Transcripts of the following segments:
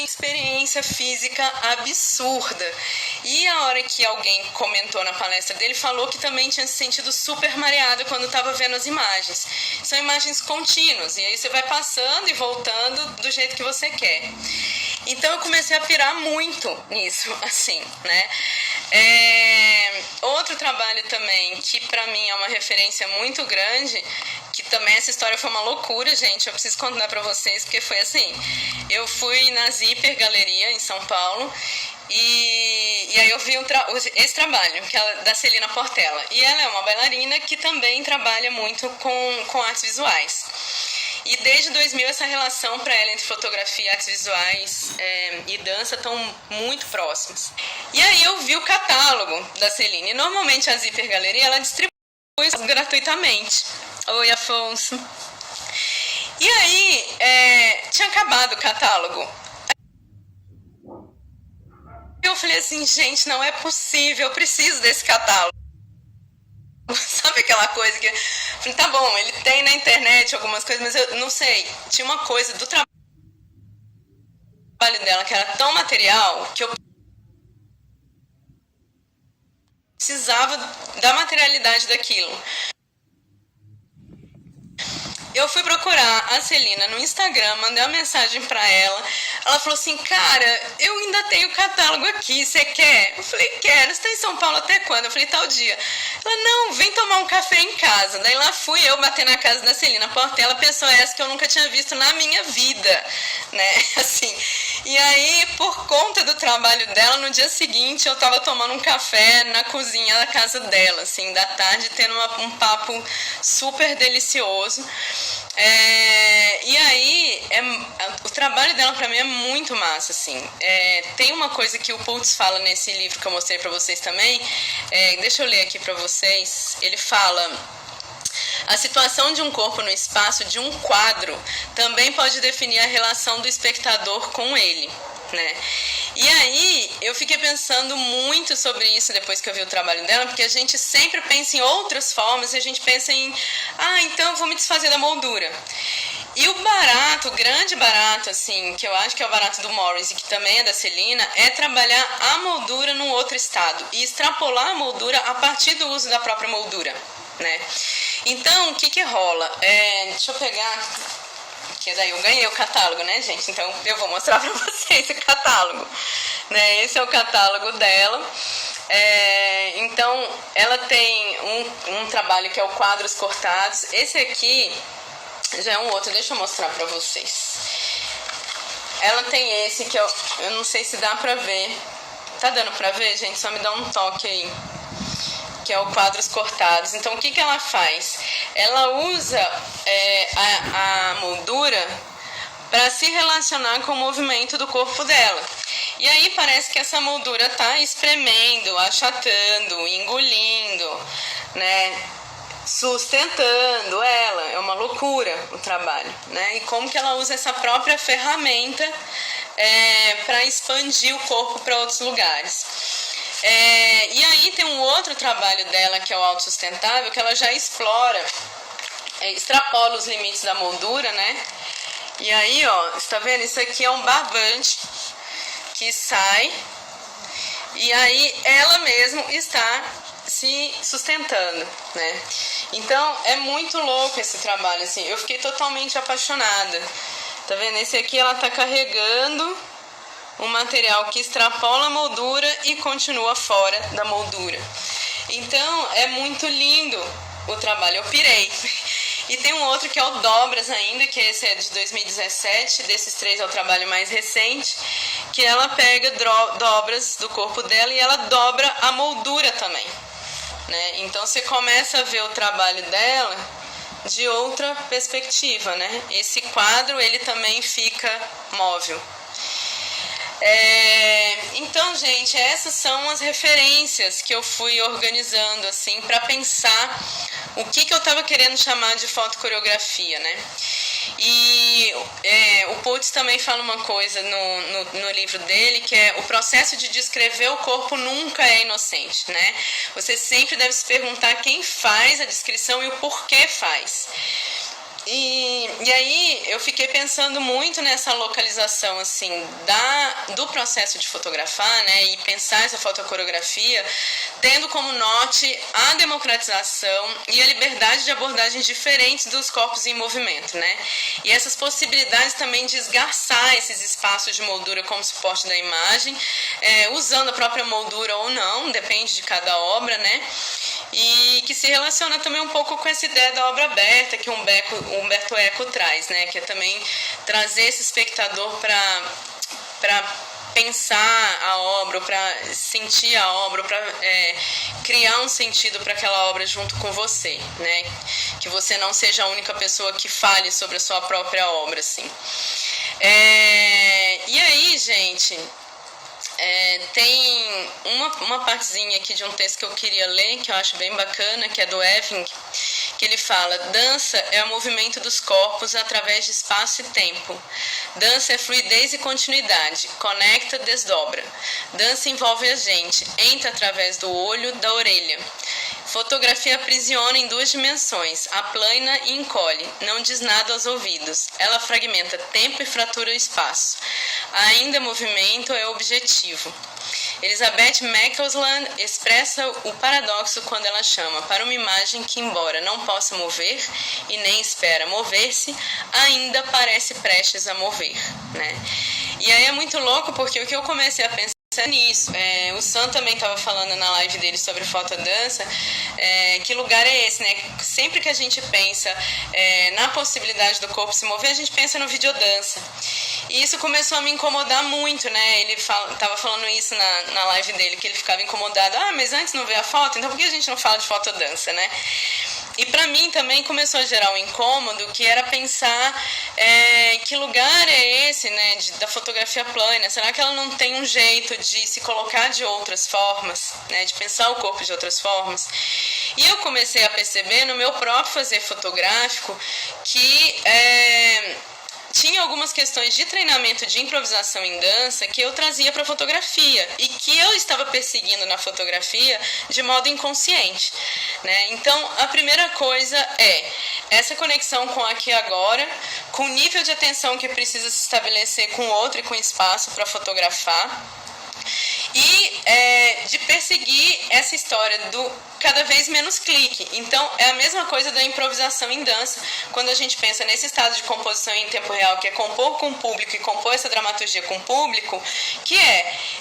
experiência física absurda. E a hora que alguém comentou na palestra dele, falou que também tinha se sentido super mareado quando estava vendo as imagens. São imagens contínuas, e aí você vai passando e voltando do jeito que você quer. Então eu comecei a pirar muito nisso, assim, né? Outro trabalho também, que pra mim é uma referência muito grande, que também essa história foi uma loucura, gente, eu preciso contar pra vocês, porque foi assim, eu fui na Zipper Galeria, em São Paulo, e aí eu vi esse trabalho, que é da Celina Portela, e ela é uma bailarina que também trabalha muito com artes visuais. E desde 2000 essa relação para ela entre fotografia, artes visuais e dança estão muito próximas. E aí eu vi o catálogo da Celine. E normalmente a Zipper Galeria ela distribui gratuitamente. Oi, Afonso. E aí tinha acabado o catálogo. Eu falei assim, gente, não é possível, eu preciso desse catálogo. Sabe aquela coisa que... Falei, tá bom, ele tem na internet algumas coisas, mas eu não sei. Tinha uma coisa do trabalho dela que era tão material que eu precisava da materialidade daquilo. Eu fui procurar a Celina no Instagram, mandei uma mensagem pra ela. Ela falou assim, cara, eu ainda tenho o catálogo aqui, você quer? Eu falei, quero. Você tá em São Paulo até quando? Eu falei, tal dia. Ela, não, vem tomar um café em casa. Daí lá fui eu bater na casa da Celina Portela, pessoa essa que eu nunca tinha visto na minha vida, né? Assim. E aí, por conta do trabalho dela, no dia seguinte eu tava tomando um café na cozinha da casa dela, assim, da tarde, tendo um papo super delicioso. E aí, o trabalho dela pra mim é muito massa, assim. Tem uma coisa que o Pultz fala nesse livro que eu mostrei pra vocês também, deixa eu ler aqui pra vocês. Ele fala: a situação de um corpo no espaço de um quadro também pode definir a relação do espectador com ele, né? E aí, eu fiquei pensando muito sobre isso depois que eu vi o trabalho dela, porque a gente sempre pensa em outras formas, e a gente pensa em, então eu vou me desfazer da moldura. E o barato, o grande barato, assim, que eu acho que é o barato do Morris e que também é da Celina, é trabalhar a moldura num outro estado e extrapolar a moldura a partir do uso da própria moldura, né? Então, o que rola? Deixa eu pegar... Que daí eu ganhei o catálogo, né, gente? Então eu vou mostrar pra vocês o catálogo, né? Esse é o catálogo dela. Então ela tem um trabalho que é o Quadros Cortados. Esse aqui já é um outro, deixa eu mostrar pra vocês. Ela tem esse que eu não sei se dá pra ver. Tá dando pra ver, gente? Só me dá um toque aí. Que é o Quadros Cortados. Então, o que ela faz? Ela usa a moldura para se relacionar com o movimento do corpo dela. E aí parece que essa moldura está espremendo, achatando, engolindo, né? Sustentando ela. É uma loucura o trabalho, né? E como que ela usa essa própria ferramenta para expandir o corpo para outros lugares. E aí tem um outro trabalho dela que é o autossustentável, que ela já extrapola os limites da moldura, né? E aí, ó, você tá vendo? Isso aqui é um barbante que sai e aí ela mesma está se sustentando, né? Então é muito louco esse trabalho, assim, eu fiquei totalmente apaixonada. Tá vendo? Esse aqui ela tá carregando um material que extrapola a moldura e continua fora da moldura. Então é muito lindo o trabalho, eu pirei. E tem um outro que é o Dobras ainda, que esse é de 2017, desses três é o trabalho mais recente, que ela pega dobras do corpo dela e ela dobra a moldura também, né? Então você começa a ver o trabalho dela de outra perspectiva, né? Esse quadro ele também fica móvel. Então, gente, essas são as referências que eu fui organizando assim para pensar o que eu estava querendo chamar de fotocoreografia, né? E o Pultz também fala uma coisa no livro dele, que é o processo de descrever o corpo nunca é inocente, né? Você sempre deve se perguntar quem faz a descrição e o porquê faz. E aí eu fiquei pensando muito nessa localização assim do processo de fotografar, né, e pensar essa fotocoreografia tendo como norte a democratização e a liberdade de abordagens diferentes dos corpos em movimento, né, e essas possibilidades também de esgarçar esses espaços de moldura como suporte da imagem, usando a própria moldura ou não, depende de cada obra, né, e que se relaciona também um pouco com essa ideia da obra aberta que o Humberto Eco traz, né? Que é também trazer esse espectador para pensar a obra, para sentir a obra, para criar um sentido para aquela obra junto com você, né? Que você não seja a única pessoa que fale sobre a sua própria obra, assim. E aí, gente, tem uma partezinha aqui de um texto que eu queria ler, que eu acho bem bacana, que é do Eving, que ele fala: dança é o movimento dos corpos através de espaço e tempo. Dança é fluidez e continuidade, conecta, desdobra. Dança envolve a gente, entra através do olho, da orelha. Fotografia aprisiona em duas dimensões, aplana e encolhe, não diz nada aos ouvidos. Ela fragmenta tempo e fratura o espaço. Ainda movimento é objetivo. Elizabeth Macausland expressa o paradoxo quando ela chama para uma imagem que, embora não possa mover e nem espera mover-se, ainda parece prestes a mover, né? E aí é muito louco porque o que eu comecei a pensar nisso, o Sam também estava falando na live dele sobre fotodança, que lugar é esse, né? Sempre que a gente pensa na possibilidade do corpo se mover, a gente pensa no videodança. E isso começou a me incomodar muito, né? Ele estava falando isso na live dele, que ele ficava incomodado. Mas antes não vê a foto, então por que a gente não fala de fotodança, né? E para mim também começou a gerar um incômodo, que era pensar que lugar é esse, né, da fotografia plana? Será que ela não tem um jeito de se colocar de outras formas, né, de pensar o corpo de outras formas? E eu comecei a perceber no meu próprio fazer fotográfico que tinha algumas questões de treinamento de improvisação em dança que eu trazia para a fotografia e que eu estava perseguindo na fotografia de modo inconsciente, né? Então, a primeira coisa é essa conexão com aqui e agora, com o nível de atenção que precisa se estabelecer com o outro e com o espaço para fotografar, e de perseguir essa história do cada vez menos clique. Então é a mesma coisa da improvisação em dança, quando a gente pensa nesse estado de composição em tempo real, que é compor com o público e compor essa dramaturgia com o público, que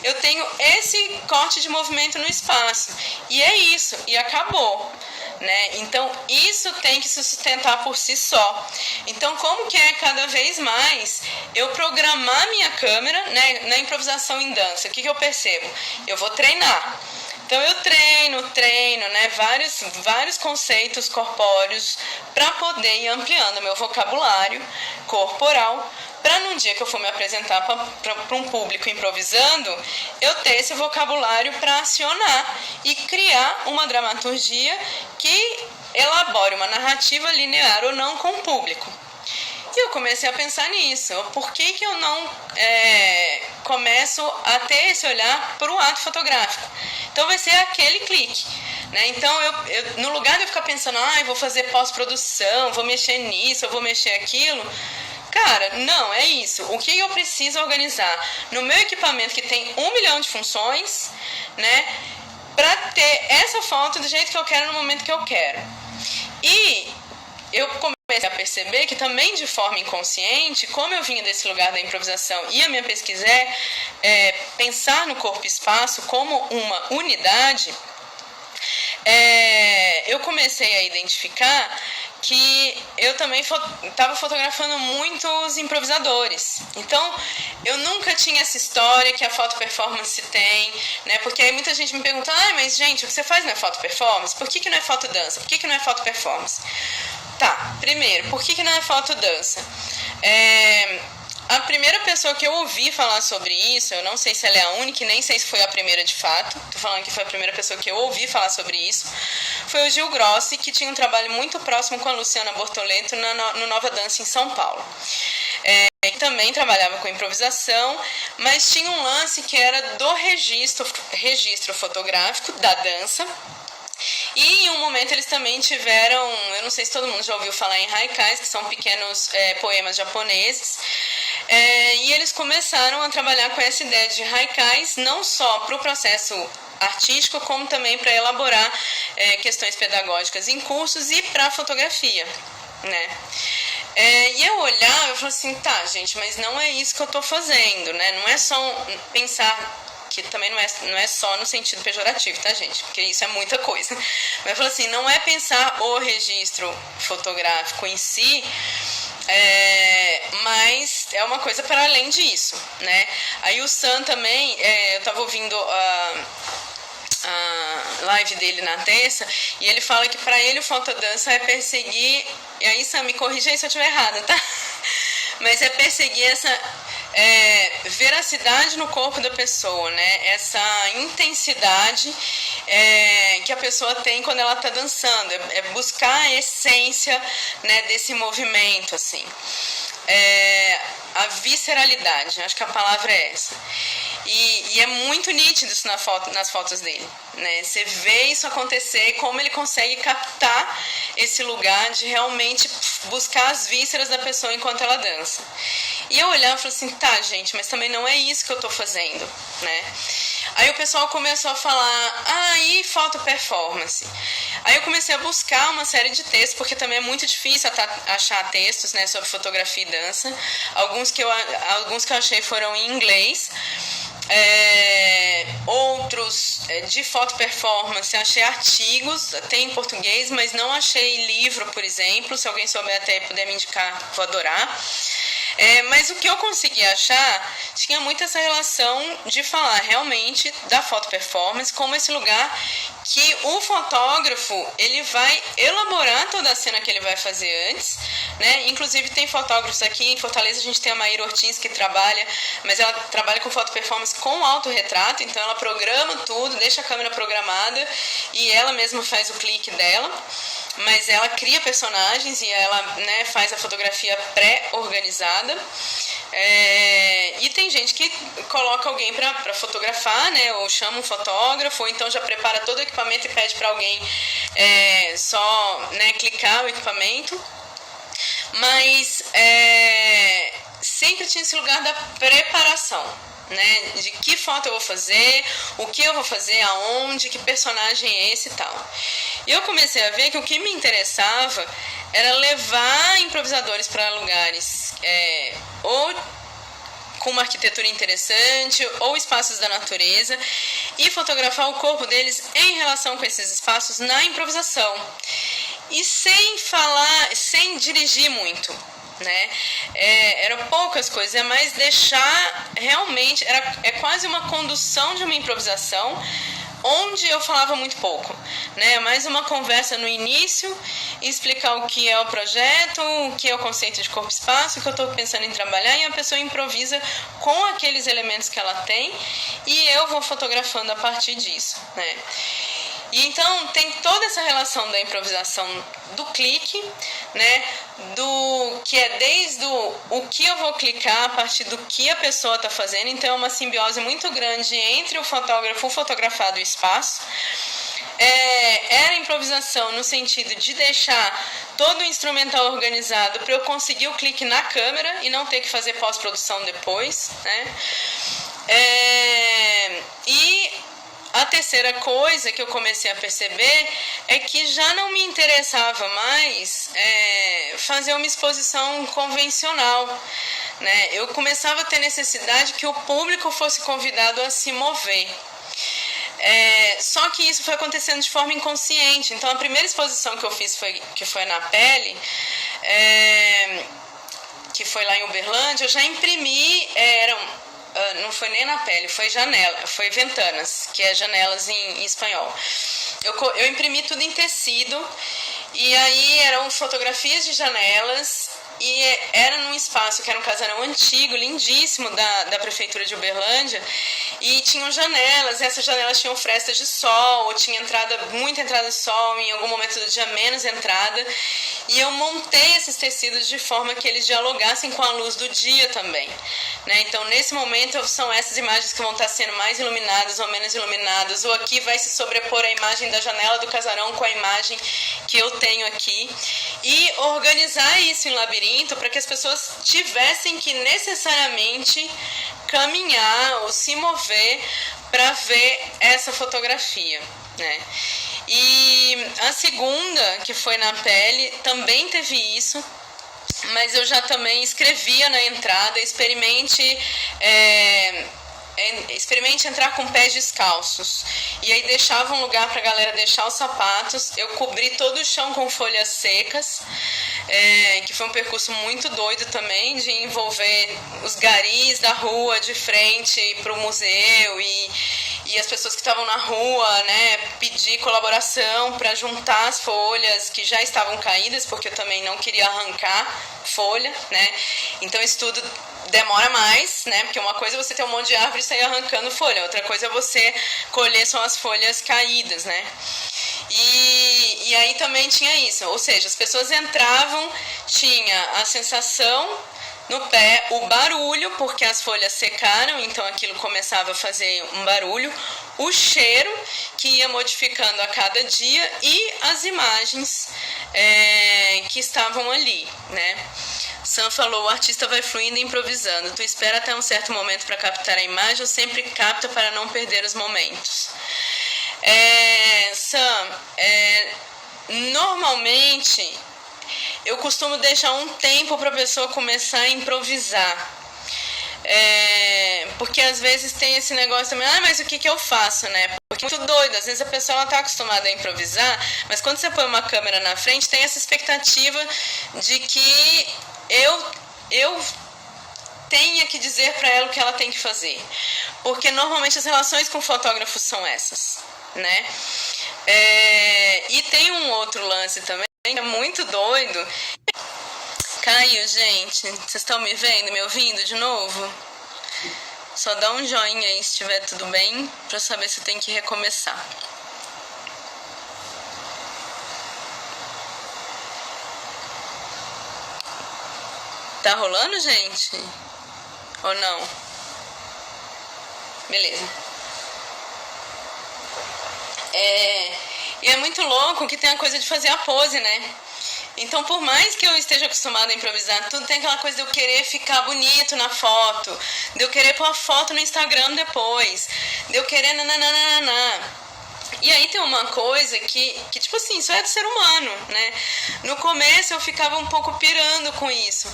eu tenho esse corte de movimento no espaço, e é isso, e acabou, né? Então isso tem que se sustentar por si só. Então como que é cada vez mais eu programar minha câmera, né, na improvisação em dança? O que eu percebo? Eu vou treinar. Então eu treino, né, vários conceitos corpóreos para poder ir ampliando meu vocabulário corporal, para num dia que eu for me apresentar para um público improvisando, eu ter esse vocabulário para acionar e criar uma dramaturgia que elabore uma narrativa linear ou não com o público. E eu comecei a pensar nisso. Por que eu não começo a ter esse olhar para o ato fotográfico? Então vai ser aquele clique, né? Então eu no lugar de eu ficar pensando, vou fazer pós-produção, vou mexer nisso, eu vou mexer aquilo, cara, não, é isso. O que eu preciso organizar no meu equipamento que tem 1 milhão de funções, né? Para ter essa foto do jeito que eu quero no momento que eu quero. E eu comecei a perceber que também de forma inconsciente, como eu vinha desse lugar da improvisação e a minha pesquisa é pensar no corpo e espaço como uma unidade, eu comecei a identificar que eu também estava fotografando muitos improvisadores. Então, eu nunca tinha essa história que a foto performance tem, né? Porque aí muita gente me pergunta, mas gente, o que você faz não é foto performance? Por que não é foto dança? Por que não é foto performance? Tá, primeiro, por que não é foto dança? A primeira pessoa que eu ouvi falar sobre isso, eu não sei se ela é a única e nem sei se foi a primeira de fato, tô falando que foi a primeira pessoa que eu ouvi falar sobre isso, foi o Gil Grossi, que tinha um trabalho muito próximo com a Luciana Bortoleto no Nova Dança em São Paulo. Que também trabalhava com improvisação, mas tinha um lance que era do registro fotográfico da dança, E em um momento eles também tiveram, eu não sei se todo mundo já ouviu falar em haikais, que são pequenos poemas japoneses. E eles começaram a trabalhar com essa ideia de haikais, não só para o processo artístico, como também para elaborar questões pedagógicas em cursos e para a fotografia, né? E eu olhava e falava assim, tá, gente, mas não é isso que eu estou fazendo, né? Não é só pensar, que também não é só no sentido pejorativo, tá, gente? Porque isso é muita coisa. Mas eu falo assim, não é pensar o registro fotográfico em si, mas é uma coisa para além disso, né? Aí o Sam também, eu tava ouvindo a live dele na terça, e ele fala que para ele o fotodança é perseguir, e aí Sam, me corrija aí se eu estiver errada, tá? Mas é perseguir essa veracidade no corpo da pessoa, né? Essa intensidade que a pessoa tem quando ela está dançando, é buscar a essência, né, desse movimento, assim. A visceralidade, acho que a palavra é essa. E é muito nítido isso nas fotos dele, né? Você vê isso acontecer, como ele consegue captar esse lugar de realmente buscar as vísceras da pessoa enquanto ela dança. E eu olhava e falei assim, tá, gente, mas também não é isso que eu tô fazendo, né? Aí o pessoal começou a falar, e foto performance. Aí eu comecei a buscar uma série de textos, porque também é muito difícil achar textos, né, sobre fotografia e dança. Alguns que eu achei foram em inglês. Outros de foto performance, achei artigos, tem em português, mas não achei livro, por exemplo. Se alguém souber até puder me indicar, vou adorar. Mas o que eu consegui achar tinha muito essa relação de falar realmente da foto performance como esse lugar que o fotógrafo ele vai elaborar toda a cena que ele vai fazer antes, né? Inclusive tem fotógrafos aqui em Fortaleza, a gente tem a Maíra Ortiz que trabalha, mas ela trabalha com foto performance com autorretrato, então ela programa tudo, deixa a câmera programada e ela mesma faz o clique dela, mas ela cria personagens e ela, né, faz a fotografia pré-organizada. E tem gente que coloca alguém para fotografar, né, ou chama um fotógrafo, ou então já prepara todo o equipamento e pede para alguém só, né, clicar o equipamento. Mas sempre tinha esse lugar da preparação, né, de que foto eu vou fazer, o que eu vou fazer, aonde, que personagem é esse e tal. E eu comecei a ver que o que me interessava era levar improvisadores para lugares ou com uma arquitetura interessante ou espaços da natureza e fotografar o corpo deles em relação com esses espaços na improvisação e sem dirigir muito, né? Eram poucas coisas, é mais deixar realmente, é quase uma condução de uma improvisação onde eu falava muito pouco, né? Mais uma conversa no início, explicar o que é o projeto, o que é o conceito de corpo-espaço, o que eu estou pensando em trabalhar, e a pessoa improvisa com aqueles elementos que ela tem e eu vou fotografando a partir disso, né? E então tem toda essa relação da improvisação do clique, né? Do que é desde o que eu vou clicar a partir do que a pessoa está fazendo. Então é uma simbiose muito grande entre o fotógrafo, o fotografado e o espaço. Era improvisação no sentido de deixar todo o instrumental organizado para eu conseguir o clique na câmera e não ter que fazer pós-produção depois, né? E a terceira coisa que eu comecei a perceber é que já não me interessava mais fazer uma exposição convencional, né? Eu começava a ter necessidade que o público fosse convidado a se mover. Só que isso foi acontecendo de forma inconsciente. Então a primeira exposição que eu fiz que foi na Pele, que foi lá em Uberlândia, eu já imprimi, não foi nem na Pele, foi ventanas, que é janelas em espanhol. Eu imprimi tudo em tecido e aí eram fotografias de janelas e era num espaço que era um casarão antigo, lindíssimo, da prefeitura de Uberlândia, e tinham janelas, e essas janelas tinham frestas de sol, ou tinha muita entrada de sol, em algum momento do dia menos entrada, e eu montei esses tecidos de forma que eles dialogassem com a luz do dia também, né? Então nesse momento são essas imagens que vão estar sendo mais iluminadas ou menos iluminadas, ou aqui vai se sobrepor a imagem da janela do casarão com a imagem que eu tenho aqui, e organizar isso em labirinto para que as pessoas tivessem que necessariamente caminhar ou se mover para ver essa fotografia, né? E a segunda, que foi na pele, também teve isso, mas eu já também escrevia na entrada: experimente entrar com pés descalços. E aí deixava um lugar pra galera deixar os sapatos. Eu cobri todo o chão com folhas secas, que foi um percurso muito doido também, de envolver os garis da rua de frente pro museu e as pessoas que estavam na rua, né, pedir colaboração para juntar as folhas que já estavam caídas, porque eu também não queria arrancar folha, né? Então isso tudo demora mais, né? Porque uma coisa é você ter um monte de árvore e sair arrancando folha, outra coisa é você colher só as folhas caídas, né? E aí também tinha isso, ou seja, as pessoas entravam, tinha a sensação no pé, o barulho, porque as folhas secaram, então aquilo começava a fazer um barulho, o cheiro, que ia modificando a cada dia, e as imagens que estavam ali, né? Sam falou: o artista vai fluindo e improvisando. Tu espera até um certo momento para captar a imagem ou sempre capta para não perder os momentos? Sam, normalmente eu costumo deixar um tempo para a pessoa começar a improvisar. Porque às vezes tem esse negócio também: mas o que eu faço, né? Porque é muito doido, às vezes a pessoa está acostumada a improvisar, mas quando você põe uma câmera na frente, tem essa expectativa de que eu tenha que dizer para ela o que ela tem que fazer. Porque normalmente as relações com fotógrafos são essas, né? E tem um outro lance também, que é muito doido. Caiu, gente. Vocês estão me vendo, me ouvindo de novo? Só dá um joinha aí se estiver tudo bem, pra saber se tem que recomeçar. Tá rolando, gente? Ou não? Beleza. E é muito louco que tem a coisa de fazer a pose, né? Então, por mais que eu esteja acostumada a improvisar, tudo tem aquela coisa de eu querer ficar bonito na foto, de eu querer pôr a foto no Instagram depois, de eu querer nananana. E aí tem uma coisa que tipo assim, isso é do ser humano, né? No começo eu ficava um pouco pirando com isso,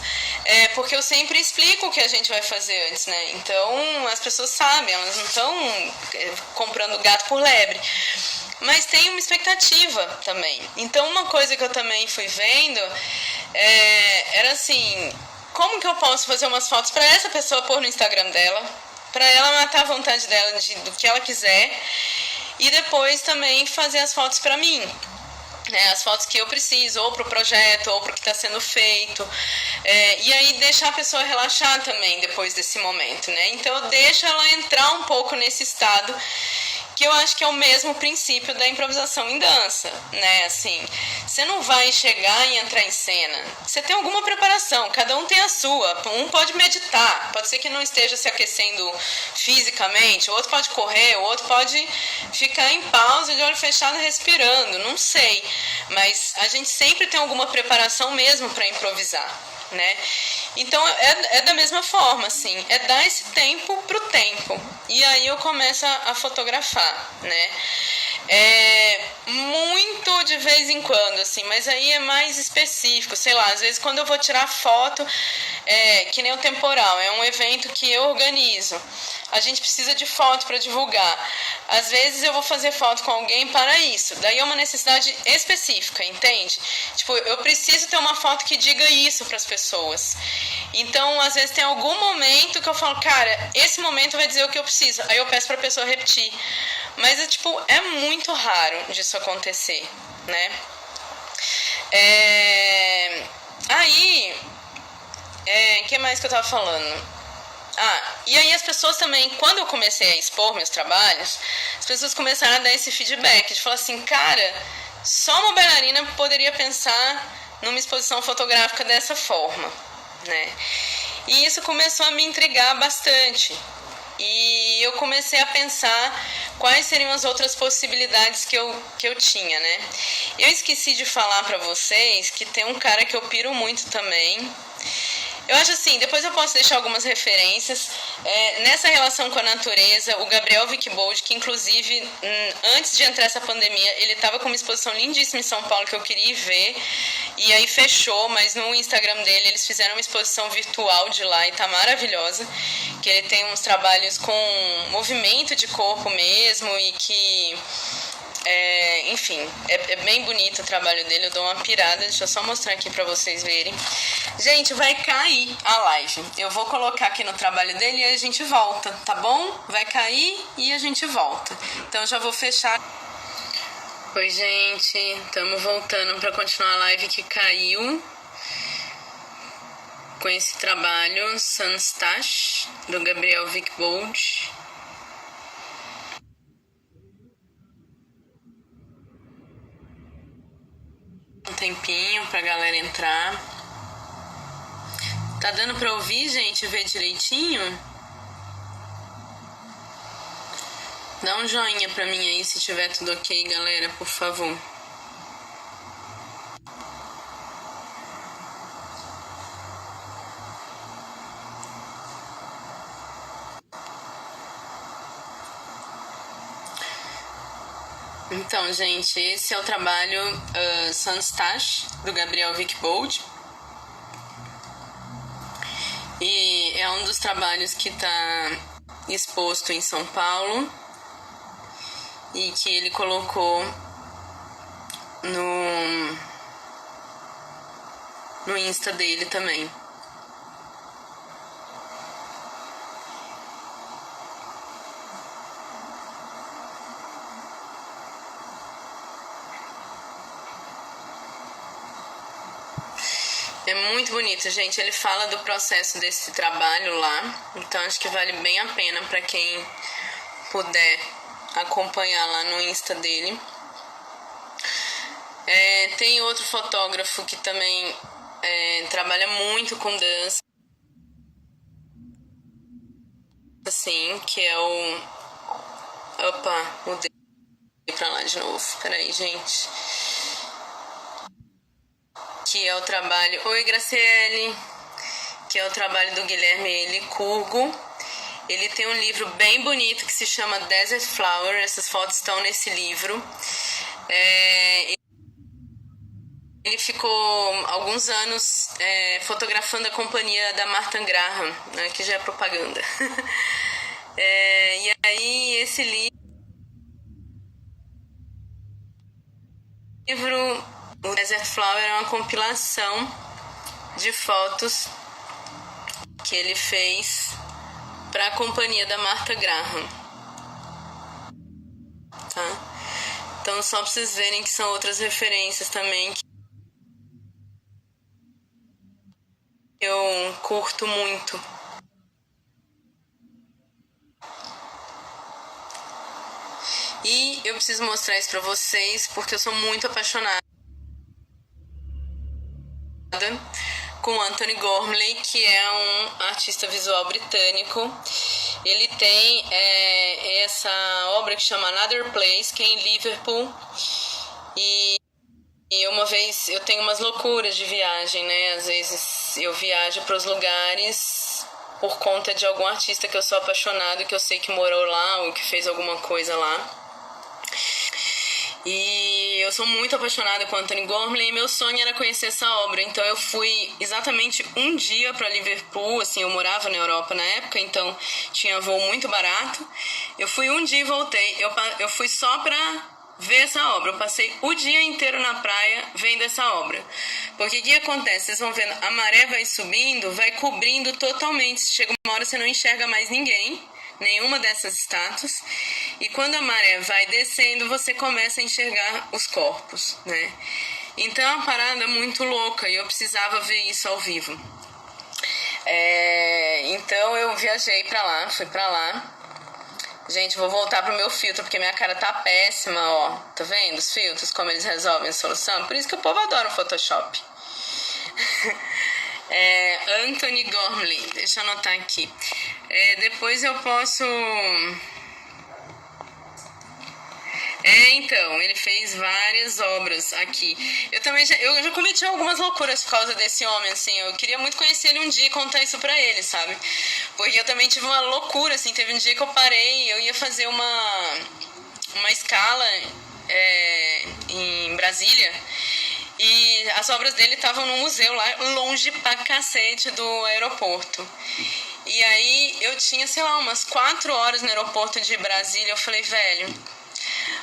porque eu sempre explico o que a gente vai fazer antes, né? Então as pessoas sabem, elas não estão comprando gato por lebre. Mas tem uma expectativa também. Então uma coisa que eu também fui vendo era assim: como que eu posso fazer umas fotos para essa pessoa pôr no Instagram dela, para ela matar a vontade dela do que ela quiser, e depois também fazer as fotos para mim, né? As fotos que eu preciso, ou pro projeto, ou pro que está sendo feito, e aí deixar a pessoa relaxar também depois desse momento, né? Então eu deixo ela entrar um pouco nesse estado, que eu acho que é o mesmo princípio da improvisação em dança, né? Assim, você não vai chegar e entrar em cena. Você tem alguma preparação, cada um tem a sua. Um pode meditar, pode ser que não esteja se aquecendo fisicamente, o outro pode correr, o outro pode ficar em pausa, de olho fechado, respirando, não sei. Mas a gente sempre tem alguma preparação mesmo para improvisar, né? Então é da mesma forma, assim, é dar esse tempo pro tempo. E aí eu começo a fotografar, né? Muito de vez em quando, assim, mas aí é mais específico, sei lá, às vezes quando eu vou tirar foto, que nem o Temporal, é um evento que eu organizo, a gente precisa de foto para divulgar, às vezes eu vou fazer foto com alguém para isso, daí é uma necessidade específica, entende? Tipo, eu preciso ter uma foto que diga isso para as pessoas, então às vezes tem algum momento que eu falo: cara, esse momento vai dizer o que eu preciso, aí eu peço para a pessoa repetir. Mas é muito raro disso acontecer, né? Aí, que mais que eu tava falando? E aí as pessoas também, quando eu comecei a expor meus trabalhos, as pessoas começaram a dar esse feedback, de falar assim, cara, só uma bailarina poderia pensar numa exposição fotográfica dessa forma, né? E isso começou a me intrigar bastante. E eu comecei a pensar quais seriam as outras possibilidades que eu tinha, né? Eu esqueci de falar pra vocês que tem um cara que eu piro muito também. Eu acho assim, depois eu posso deixar algumas referências. Nessa relação com a natureza, o Gabriel Wickbold, que inclusive, antes de entrar essa pandemia, ele estava com uma exposição lindíssima em São Paulo que eu queria ir ver. E aí fechou, mas no Instagram dele eles fizeram uma exposição virtual de lá e tá maravilhosa. Que ele tem uns trabalhos com movimento de corpo mesmo e que... enfim, é bem bonito o trabalho dele, eu dou uma pirada, deixa eu só mostrar aqui pra vocês verem. Gente, vai cair a live, eu vou colocar aqui no trabalho dele e a gente volta, tá bom? Vai cair e a gente volta, então eu já vou fechar. Oi gente, estamos voltando pra continuar a live que caiu com esse trabalho Sunstash, do Gabriel Wickbold. Um tempinho pra galera entrar. Tá dando pra ouvir, gente? Ver direitinho? Dá um joinha pra mim aí se tiver tudo ok, galera, por favor. Então, gente, esse é o trabalho Sunstash, do Gabriel Wickbold. E é um dos trabalhos que está exposto em São Paulo e que ele colocou no Insta dele também. É muito bonito, gente. Ele fala do processo desse trabalho lá, então acho que vale bem a pena para quem puder acompanhar lá no Insta dele. Tem outro fotógrafo que também trabalha muito com dança, assim, que é o... Opa, mudei pra lá de novo. Peraí, gente. Que é o trabalho... Oi, Graciele. Que é o trabalho do Guilherme Licurgo. Ele tem um livro bem bonito que se chama Desert Flower. Essas fotos estão nesse livro. Ele ficou alguns anos fotografando a companhia da Martha Graham, né, que já é propaganda. E aí esse livro, o Desert Flower, é uma compilação de fotos que ele fez para a companhia da Martha Graham, tá? Então só para vocês verem que são outras referências também que eu curto muito. E eu preciso mostrar isso pra vocês porque eu sou muito apaixonada com Anthony Gormley, que é um artista visual britânico. Ele tem essa obra que chama Another Place, que é em Liverpool. E uma vez eu tenho umas loucuras de viagem, né? Às vezes eu viajo para os lugares por conta de algum artista que eu sou apaixonado, que eu sei que morou lá ou que fez alguma coisa lá. E eu sou muito apaixonada com Anthony Gormley e meu sonho era conhecer essa obra. Então eu fui exatamente um dia para Liverpool, assim, eu morava na Europa na época, então tinha voo muito barato. Eu fui um dia e voltei. Eu fui só para ver essa obra. Eu passei o dia inteiro na praia vendo essa obra. Porque o que acontece? Vocês vão vendo, a maré vai subindo, vai cobrindo totalmente. Chega uma hora você não enxerga mais ninguém, nenhuma dessas estátuas, e quando a maré vai descendo, você começa a enxergar os corpos, né? Então é uma parada muito louca e eu precisava ver isso ao vivo. Então eu viajei pra lá, fui pra lá. Gente, vou voltar pro meu filtro, porque minha cara tá péssima, ó. Tá vendo os filtros, como eles resolvem a solução? Por isso que o povo adora o Photoshop. Anthony Gormley, deixa eu anotar aqui. Depois eu posso... Então, ele fez várias obras aqui. Eu já cometi algumas loucuras por causa desse homem, assim. Eu queria muito conhecer ele um dia e contar isso pra ele, sabe? Porque eu também tive uma loucura, assim. Teve um dia que eu parei, eu ia fazer uma escala em Brasília. E as obras dele estavam no museu lá, longe pra cacete do aeroporto. E aí eu tinha, sei lá, umas 4 horas no aeroporto de Brasília. Eu falei, velho,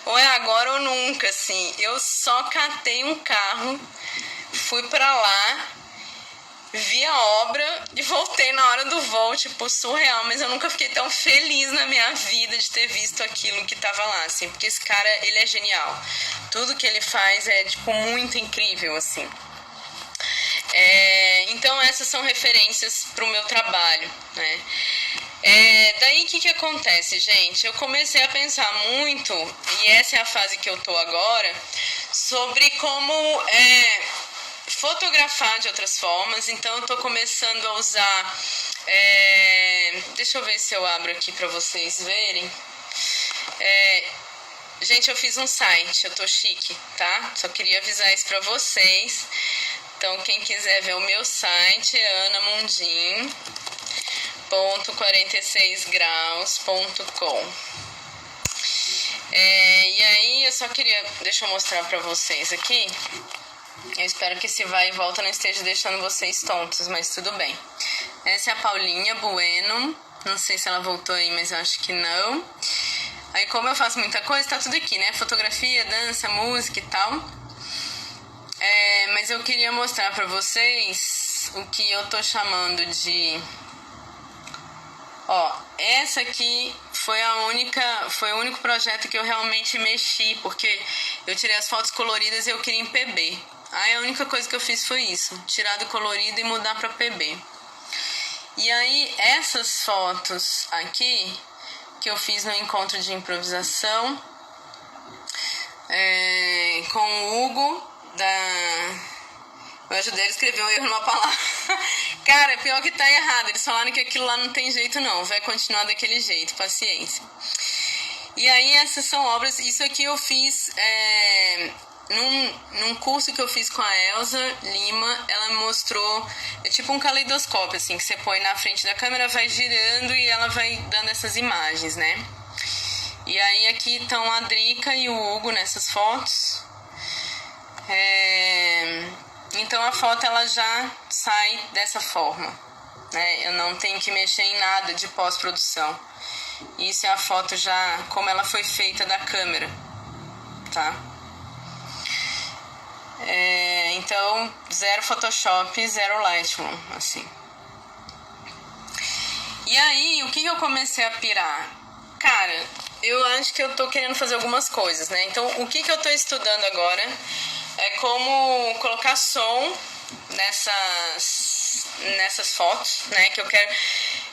ou é agora ou nunca, assim. Eu só catei um carro, fui pra lá, vi a obra e voltei na hora do voo, tipo, surreal. Mas eu nunca fiquei tão feliz na minha vida de ter visto aquilo que tava lá, assim. Porque esse cara, ele é genial. Tudo que ele faz é, tipo, muito incrível, assim. Então essas são referências pro meu trabalho, né? Daí o que acontece, gente? Eu comecei a pensar muito, e essa é a fase que eu tô agora, sobre como fotografar de outras formas. Então eu tô começando a usar, deixa eu ver se eu abro aqui pra vocês verem. Gente, eu fiz um site, eu tô chique, tá? Só queria avisar isso pra vocês. Então quem quiser ver o meu site é anamundim.46graus.com. E aí eu só queria, deixa eu mostrar pra vocês aqui. Eu espero que esse vai e volta não esteja deixando vocês tontos, mas tudo bem. Essa é a Paulinha Bueno, não sei se ela voltou aí, mas eu acho que não. Aí como eu faço muita coisa, tá tudo aqui, né? Fotografia, dança, música e tal. Mas eu queria mostrar pra vocês o que eu tô chamando de... Ó, essa aqui foi o único projeto que eu realmente mexi, porque eu tirei as fotos coloridas e eu queria em PB. Aí a única coisa que eu fiz foi isso, tirar do colorido e mudar pra PB. E aí essas fotos aqui, que eu fiz no encontro de improvisação, com o Hugo, eu ajudei ele a escrever um erro numa palavra. Cara, pior que tá errado. Eles falaram que aquilo lá não tem jeito não, vai continuar daquele jeito, paciência. E aí essas são obras. Isso aqui eu fiz num curso que eu fiz com a Elza Lima. Ela me mostrou, é tipo um caleidoscópio, assim, que você põe na frente da câmera, vai girando e ela vai dando essas imagens, né? E aí aqui estão a Drica e o Hugo nessas fotos. Então a foto ela já sai dessa forma, né? Eu não tenho que mexer em nada de pós-produção. Isso é a foto já como ela foi feita da câmera, tá? Então zero Photoshop, zero Lightroom, assim. E aí o que eu comecei a pirar? Cara, eu acho que eu tô querendo fazer algumas coisas, né? Então o que eu tô estudando agora é como colocar som nessas fotos, né? Que eu quero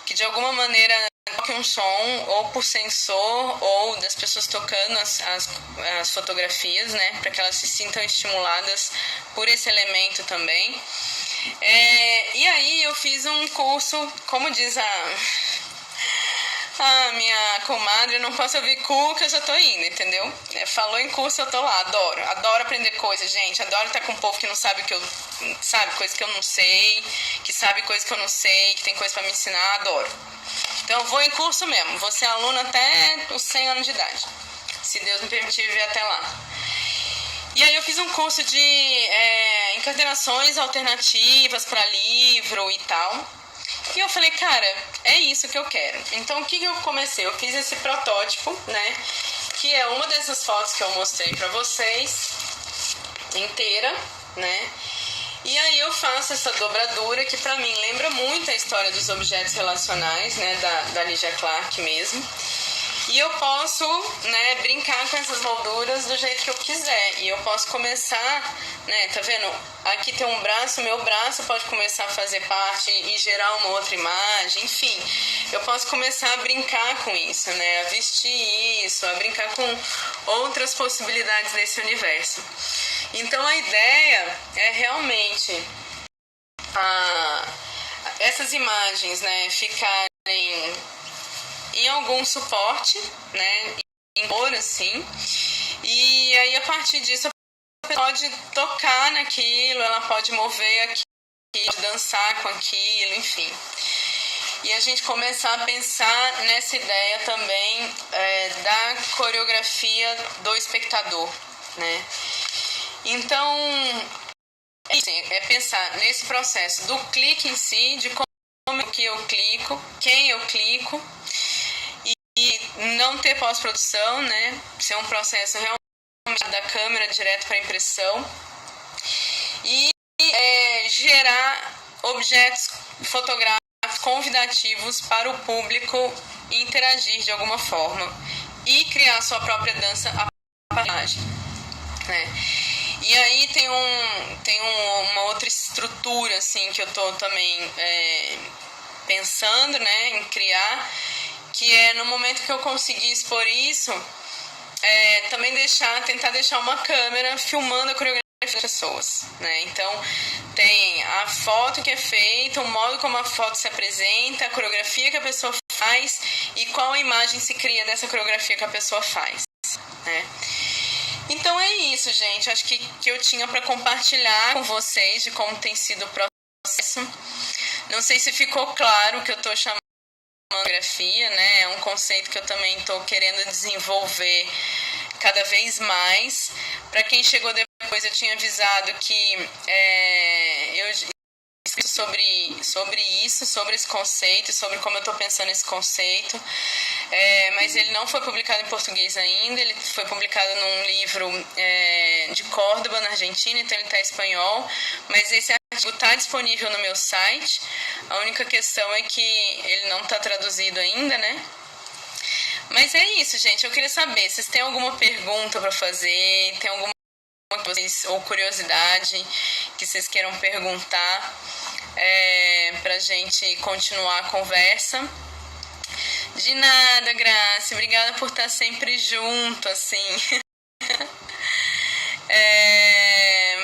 que de alguma maneira toque um som, ou por sensor, ou das pessoas tocando as fotografias, né? Para que elas se sintam estimuladas por esse elemento também. E aí eu fiz um curso, como diz a minha comadre, eu não posso ouvir cu que eu já tô indo, entendeu? Falou em curso, eu tô lá, adoro aprender coisas, gente, adoro estar com um povo que não sabe sabe coisa que eu não sei, que sabe coisa que eu não sei, que tem coisa pra me ensinar, adoro. Então eu vou em curso mesmo, vou ser aluna até os 100 anos de idade, se Deus me permitir viver até lá. E aí eu fiz um curso de encadernações alternativas para livro e tal. E eu falei, cara, é isso que eu quero. Então o que eu comecei? Eu fiz esse protótipo, né? Que é uma dessas fotos que eu mostrei pra vocês, inteira, né? E aí eu faço essa dobradura que pra mim lembra muito a história dos objetos relacionais, né? Da Lygia Clark mesmo. E eu posso, né, brincar com essas molduras do jeito que eu quiser. E eu posso começar, né, tá vendo? Aqui tem um braço, meu braço pode começar a fazer parte e gerar uma outra imagem, enfim. Eu posso começar a brincar com isso, né, a vestir isso, a brincar com outras possibilidades desse universo. Então a ideia é realmente essas imagens, né, ficarem em algum suporte, né, em cor assim, e aí a partir disso a pessoa pode tocar naquilo, ela pode mover aquilo, pode dançar com aquilo, enfim. E a gente começar a pensar nessa ideia também da coreografia do espectador, né. Então, é pensar nesse processo do clique em si, de como que eu clico, quem eu clico, e não ter pós-produção, né? Ser um processo realmente da câmera direto para a impressão. E gerar objetos fotográficos convidativos para o público interagir de alguma forma e criar sua própria dança a partir, né? E aí tem uma outra estrutura assim que eu tô também pensando, né, em criar, que é no momento que eu conseguir expor isso, também tentar deixar uma câmera filmando a coreografia das pessoas, né? Então tem a foto que é feita, o modo como a foto se apresenta, a coreografia que a pessoa faz e qual a imagem se cria dessa coreografia que a pessoa faz, né? Então é isso, gente. Acho que eu tinha para compartilhar com vocês de como tem sido o processo. Não sei se ficou claro que eu estou chamando de fotografia, né? É um conceito que eu também estou querendo desenvolver cada vez mais. Para quem chegou depois, eu tinha avisado que eu escrito sobre isso, sobre esse conceito, sobre como eu estou pensando esse conceito. Mas ele não foi publicado em português ainda, ele foi publicado num livro de Córdoba, na Argentina, então ele está em espanhol, mas esse artigo está disponível no meu site. A única questão é que ele não está traduzido ainda, né? Mas é isso, gente. Eu queria saber, vocês têm alguma pergunta para fazer? Tem alguma ou curiosidade que vocês queiram perguntar pra gente continuar a conversa? De nada, Graça. Obrigada por estar sempre junto, assim.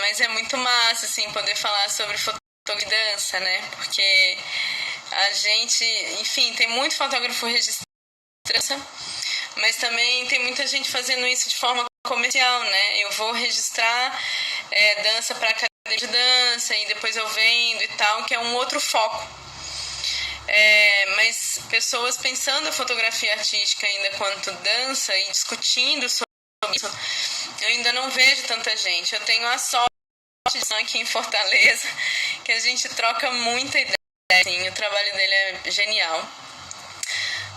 Mas é muito massa, assim, poder falar sobre fotografia e dança, né? Porque a gente, enfim, tem muito fotógrafo registrado, mas também tem muita gente fazendo isso de forma comercial, né? Eu vou registrar dança para academia de dança e depois eu vendo e tal, que é um outro foco. Mas pessoas pensando a fotografia artística ainda quanto dança e discutindo sobre isso, eu ainda não vejo tanta gente. Eu tenho a sorte aqui em Fortaleza que a gente troca muita ideia, assim, o trabalho dele é genial.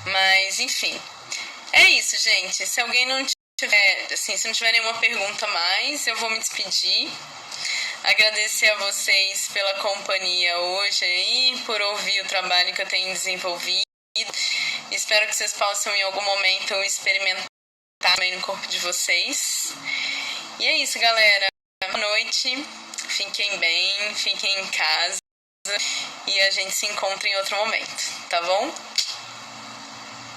Mas, enfim, é isso, gente. Se alguém não tiver, assim, se não tiver nenhuma pergunta mais, eu vou me despedir. Agradecer a vocês pela companhia hoje aí, por ouvir o trabalho que eu tenho desenvolvido. Espero que vocês possam em algum momento experimentar também no corpo de vocês. E é isso, galera. Boa noite. Fiquem bem, fiquem em casa. E a gente se encontra em outro momento, tá bom?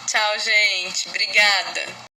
Tchau, gente. Obrigada.